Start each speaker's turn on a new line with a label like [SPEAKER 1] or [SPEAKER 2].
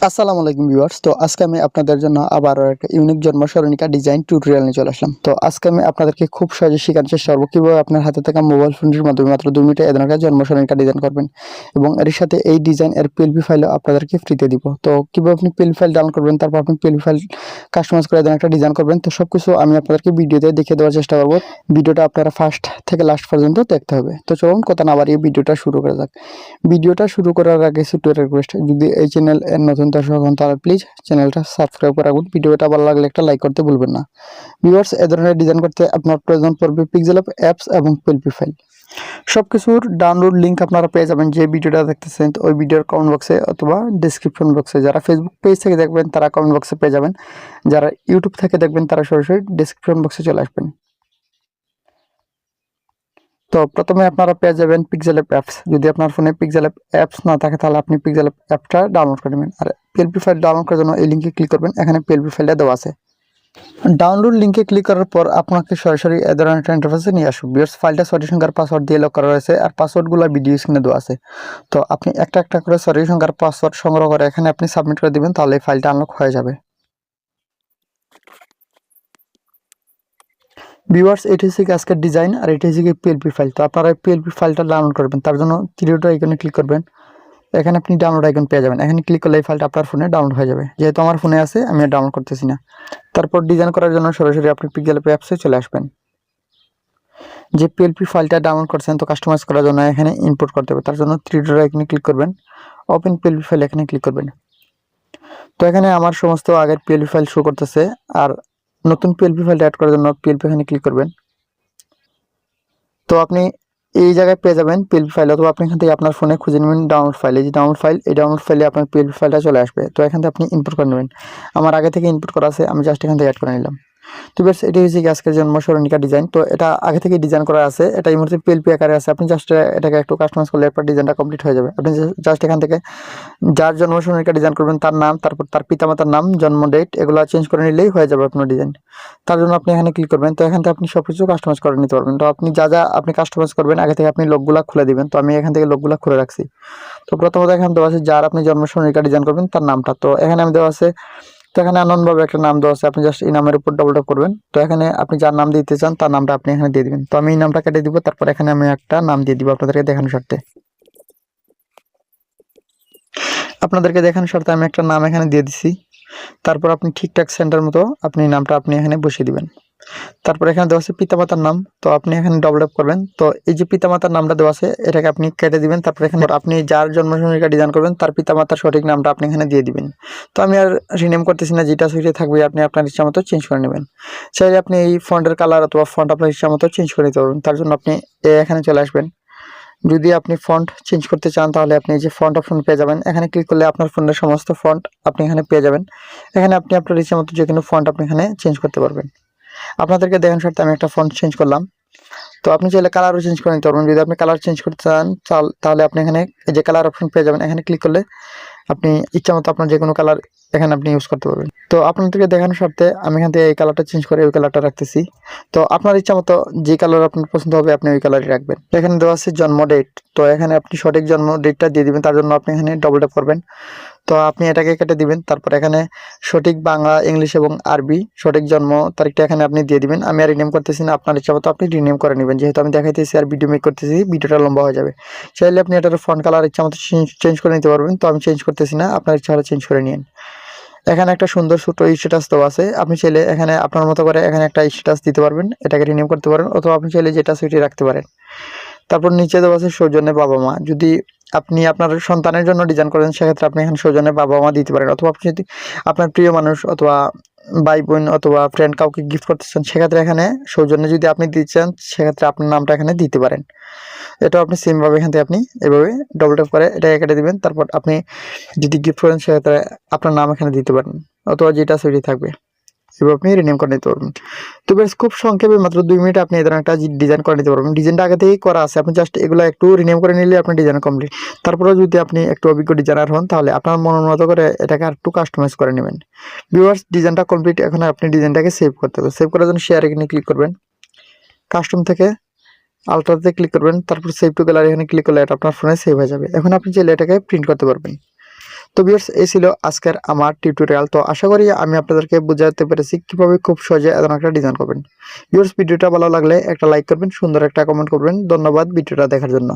[SPEAKER 1] আসসালামু আলাইকুম ভিউয়ার্স। তো আজকে আমি আপনাদের জন্য আবারও একটা ইউনিক জন্ম সরণিকা ডিজাইন টিউটোরিয়াল নিয়ে চলে আসলাম। তো আজকে আমি আপনাদেরকে খুব সহজে শেখানোর চেষ্টা করবো কিভাবে আপনার হাতে থাকা মোবাইল ফোনটির মাধ্যমে মাত্র 2 মিনিটে এ ধরনের জন্ম সরণিকা ডিজাইন করবেন এবং এর সাথে এই ডিজাইন এর পিএলপি ফাইলও আপনাদেরকে ফ্রিতে দিব। তো কিভাবে আপনি পিএলপি ফাইল ডাউনলোড করবেন, তারপর আপনি পিএলপি ফাইল কাস্টমাইজ করে একটা ডিজাইন করবেন, তো সবকিছু আমি আপনাদেরকে ভিডিওতে দেখিয়ে দেওয়ার চেষ্টা করবো। ভিডিওটা আপনারা ফার্স্ট থেকে লাস্ট পর্যন্ত দেখতে হবে। তো চলুন কথা না বাড়িয়ে ভিডিওটা শুরু করা যাক। ভিডিওটা শুরু করার আগে ছোট্ট রিকোয়েস্ট, যদি এই চ্যানেল এর নতুন দর্শক হন তাহলে প্লিজ চ্যানেলটা সাবস্ক্রাইব করে রাখুন। ভিডিওটা ভালো লাগলে একটা লাইক করতে ভুলবেন না। ভিউয়ার্স, এ ধরনের ডিজাইন করতে আপনার প্রয়োজন পড়বে পিক্সেল অ্যাপস এবং পিএলপি ফাইল। সবকিছুর ডাউনলোড লিঙ্ক আপনারা পেয়ে যাবেন যে ভিডিওটা দেখতেছেন ওই ভিডিওর কমেন্ট বক্সে অথবা ডেসক্রিপশন বক্সে। যারা ফেসবুক পেজ থেকে দেখবেন তারা কমেন্ট বক্সে পেয়ে যাবেন, যারা ইউটিউব থেকে দেখবেন তারা সরাসরি ডেসক্রিপশন বক্সে চলে আসবেন। তো প্রথমে আপনারা পেয়ে যাবেন পিক্সেল অ্যাপস। যদি আপনার ফোনে পিক্সেল অ্যাপস না থাকে তাহলে আপনি পিক্সেল অ্যাপটা ডাউনলোড করে নেবেন। আর পিএলপি ফাইল ডাউনলোড করার জন্য এই লিঙ্কে ক্লিক করবেন, এখানে পিএলপি ফাইলটা দেওয়া আছে। ডাউনলোড লিঙ্কে ক্লিক করার পর আপনাকে সরাসরি এ ধরনের একটা ইন্টারফেসে নিয়ে আসবে। বিকজ ফাইলটা সরি সংখ্যার পাসওয়ার্ড দিয়ে লক করা রয়েছে আর পাসওয়ার্ডগুলো ভিডিও স্ক্রিনে দেওয়া আছে। তো আপনি একটা একটা করে সরি সংখ্যার পাসওয়ার্ড সংগ্রহ করে এখানে আপনি সাবমিট করে দিবেন, তাহলে এই ফাইলটা আনলক হয়ে যাবে। ভিউয়ার্স, এটি হচ্ছে আজকের ডিজাইন আর এটি হচ্ছে পিএলপি ফাইল। তো আপনারা পিএলপি ফাইলটা ডাউনলোড করবেন, তার জন্য থ্রি আইকনে ক্লিক করবেন। এখানে আপনি ডাউনলোড আইকন পেয়ে যাবেন, এখানে ক্লিক করলে এই ফাইলটা আপনার ফোনে ডাউনলোড হয়ে যাবে। যেহেতু আমার ফোনে আছে আমি আর ডাউনলোড করতেছি না। তারপর ডিজাইন করার জন্য সরাসরি আপনি পিক্সেল অ্যাপসে চলে আসবেন। যে পিএলপি ফাইলটা ডাউনলোড করছেন তো কাস্টমাইজ করার জন্য এখানে ইম্পোর্ট করতে হবে, তার জন্য থ্রি ডট আইকনে ক্লিক করবেন, ওপেন পিএলপি ফাইল এখানে ক্লিক করবেন। তো এখানে আমার সমস্ত আগের পিএলপি ফাইল শো করতেছে আর নতুন পিএলপি ফাইলটা অ্যাড করার জন্য পিএলপি এখানে ক্লিক করবেন। তো আপনি এই জায়গায় পেয়ে যাবেন পিএলপি ফাইল, অথবা আপনি এখান থেকে আপনার ফোনে খুঁজে নেবেন ডাউনলোড ফাইল। এই যে ডাউনলোড ফাইল, এই ডাউনলোড ফাইলে আপনার পিএলপি ফাইলটা চলে আসবে। তো এখান থেকে আপনি ইনপুট করে নেবেন। আমার আগে থেকে ইনপুট করা আছে, আমি জাস্ট এখান থেকে অ্যাড করে নিলাম। তো বেশ, এটি হচ্ছে আজকের জন্ম সরণিকা ডিজাইন। তো এটা আগে থেকে ডিজাইন করা আছে, এটা এই মুহূর্তে পিএলপি আকারে আছে। আপনি জাস্ট এটাকে একটু কাস্টমাইজ করলে এরপর ডিজাইনটা কমপ্লিট হয়ে যাবে। আপনি জাস্ট এখান থেকে যার জন্ম সরণিকা ডিজাইন করবেন তার নাম, তারপর তার পিতামাতার নাম, জন্ম ডেট, এগুলো চেঞ্জ করে নিলেই হয়ে যাবে আপনার ডিজাইন। তার জন্য আপনি এখানে ক্লিক করবেন। তো এখান থেকে আপনি সবকিছু কাস্টমাইজ করে নিতে পারবেন। তো আপনি যা যা আপনি কাস্টমাইজ করবেন আগে থেকে আপনি লোকগুলা খুলে দিবেন। তো আমি এখান থেকে লোকগুলা খুলে রাখছি। তো প্রথমত এখানে দেওয়া আছে যার আপনি জন্ম সরণিকা ডিজাইন করবেন তার নামটা। তো এখানে আমি দেওয়া আছে, তো এখানে আনন্দভাবে একটা নাম দেওয়া আছে, আপনি জাস্ট এই নামের উপর ডবল ট্যাপ করবেন। তো এখানে আপনি যার নাম দিতে চান তার নামটা আপনি এখানে দিয়ে দিবেন। তো আমি এই নামটা কেটে দিব, তারপর এখানে আমি একটা নাম দিয়ে দিব আপনাদেরকে দেখানোর স্বার্থে। আমি একটা নাম এখানে দিয়ে দিছি। তারপর আপনি ঠিকঠাক সেন্টার মতো আপনি নামটা আপনি এখানে বসিয়ে দিবেন। তারপর এখানে দেওয়া আছে পিতামাতার নাম, তো আপনি এখানে ডবল ট্যাপ করবেন। তো এই যে পিতামাতার নামটা দেওয়া আছে এটাকে আপনি কেটে দিবেন। তারপর এখানে আপনি যার জন্ম সরণিকা ডিজাইন করবেন তার পিতামাতার সঠিক নামটা আপনি এখানে দিয়ে দিবেন। তো আমি আর রিনেম করতেছি না, যেটা সেটাই থাকবে, আপনি আপনার ইচ্ছা মতো চেঞ্জ করে নেবেন। চাইলে আপনি এই ফন্টের কালার অথবা ফন্ট আপনার ইচ্ছা মতো চেঞ্জ করে নিতে পারবেন। তার জন্য আপনি এখানে চলে আসবেন। যদি আপনি ফন্ট চেঞ্জ করতে চান তাহলে আপনি এই যে ফন্ট অপশন পেয়ে যাবেন, এখানে ক্লিক করলে আপনার ফোনের সমস্ত ফন্ট আপনি এখানে পেয়ে যাবেন। এখানে আপনি আপনার ইচ্ছা মতো যে কোনো ফন্ট আপনি এখানে চেঞ্জ করতে পারবেন। আপনাদেরকে দেখানোর স্বার্থে আমি একটা ফন্ট চেঞ্জ করলাম। তো আপনি চাইলে কালারও চেঞ্জ করে নিতে পারবেন। যদি আপনি কালার চেঞ্জ করতে চান তাহলে আপনি এখানে এই যে কালার অপশন পেয়ে যাবেন, এখানে ক্লিক করলে আপনি ইচ্ছা মতো আপনার যে কোনো কালার এখানে আপনি ইউজ করতে পারবেন। তো আপনাদেরকে দেখানোর স্বার্থে আমি এখান থেকে এই কালারটা চেঞ্জ করে ওই কালারটা রাখতেছি। তো আপনার ইচ্ছা মতো যে কালার আপনার পছন্দ হবে আপনি ওই কালারই রাখবেন। এখানে দেওয়া আছে জন্ম ডেট, তো এখানে আপনি সঠিক জন্ম ডেটটা দিয়ে দিবেন। তার জন্য আপনি এখানে ডবল ট্যাপ করবেন। তো আপনি এটাকে কেটে দিবেন। তারপর এখানে সঠিক বাংলা, ইংলিশ এবং আরবি সঠিক জন্ম তারিখটা এখানে আপনি দিয়ে দিবেন। আমি আর রিনেম করতেছি না, আপনার ইচ্ছা মতো আপনি রিনেম করে নেবেন। যেহেতু আমি দেখাইতেছি আর ভিডিও মেক করতেছি, ভিডিওটা লম্বা হয়ে যাবে। চাইলে আপনি এটার ফন্ট কালার ইচ্ছা মতো চেঞ্জ করে নিতে পারবেন। তো আমি চেঞ্জ করতেছি না, আপনার ইচ্ছা হলে চেঞ্জ করে নিন। এখানে একটা সুন্দর ছোট স্ট্যাটাস দেওয়া আছে, আপনি চাইলে এখানে আপনার মতো করে এখানে একটা স্ট্যাটাস দিতে পারবেন, এটাকে রিনেম করতে পারেন, অথবা আপনি চাইলে যেটা সেটি রাখতে পারেন। তারপর নিচে দেওয়া আছে সৌজন্যে বাবা মা। যদি আপনি আপনার সন্তানের জন্য ডিজাইন করেন সেক্ষেত্রে আপনি এখানে সৌজন্যে বাবা মা দিতে পারেন, অথবা আপনি যদি আপনার প্রিয় মানুষ অথবা ভাই বোন অথবা ফ্রেন্ড কাউকে গিফট করতে চান সেক্ষেত্রে এখানে সৌজন্যে যদি আপনি দিতে চান সেক্ষেত্রে আপনার নামটা এখানে দিতে পারেন। এটাও আপনি সেমভাবে এখান থেকে আপনি এভাবে ডবল ট্যাপ করে এটা কেটে দিবেন। তারপর আপনি যদি গিফট করেন সেক্ষেত্রে আপনার নাম এখানে দিতে পারেন, অথবা যেটা সেটি থাকবে এবার আপনি রিনেম করে নিতে পারবেন। তো বেশ খুব সংক্ষেপে মাত্র 2 মিনিটে আপনি এই ধরনের একটা ডিজাইন করে নিতে পারবেন। ডিজাইনটা আগে থেকেই করা আছে, আপনি জাস্ট এগুলো একটু রিনেম করে নিলে আপনার ডিজাইন কমপ্লিট। তারপরেও যদি আপনি একটু অভিজ্ঞ ডিজাইনার হন তাহলে আপনার মনের মতো করে এটাকে আর একটু কাস্টমাইজ করে নেবেন। ভিউয়ার্স, ডিজাইনটা কমপ্লিট। এখন আপনি ডিজাইনটাকে সেভ করতে হবে। সেভ করার জন্য শেয়ার এখানে ক্লিক করবেন, কাস্টম থেকে আলট্রাতে ক্লিক করবেন, তারপর সেভ টু গ্যালারি এখানে ক্লিক করলে এটা আপনার ফোনে সেভ হয়ে যাবে। এখন আপনি চাইলে এটাকে প্রিন্ট করতে পারবেন। তো ভিউয়ার্স, এই ছিল আজকের আমার টিউটোরিয়াল। তো আশা করি আমি আপনাদেরকে বোঝাতে পেরেছি কিভাবে খুব সহজে এমন একটা ডিজাইন করবেন। ভিউয়ার্স, ভিডিওটা ভালো লাগলে একটা লাইক করবেন, সুন্দর একটা কমেন্ট করবেন। ধন্যবাদ ভিডিওটা দেখার জন্য।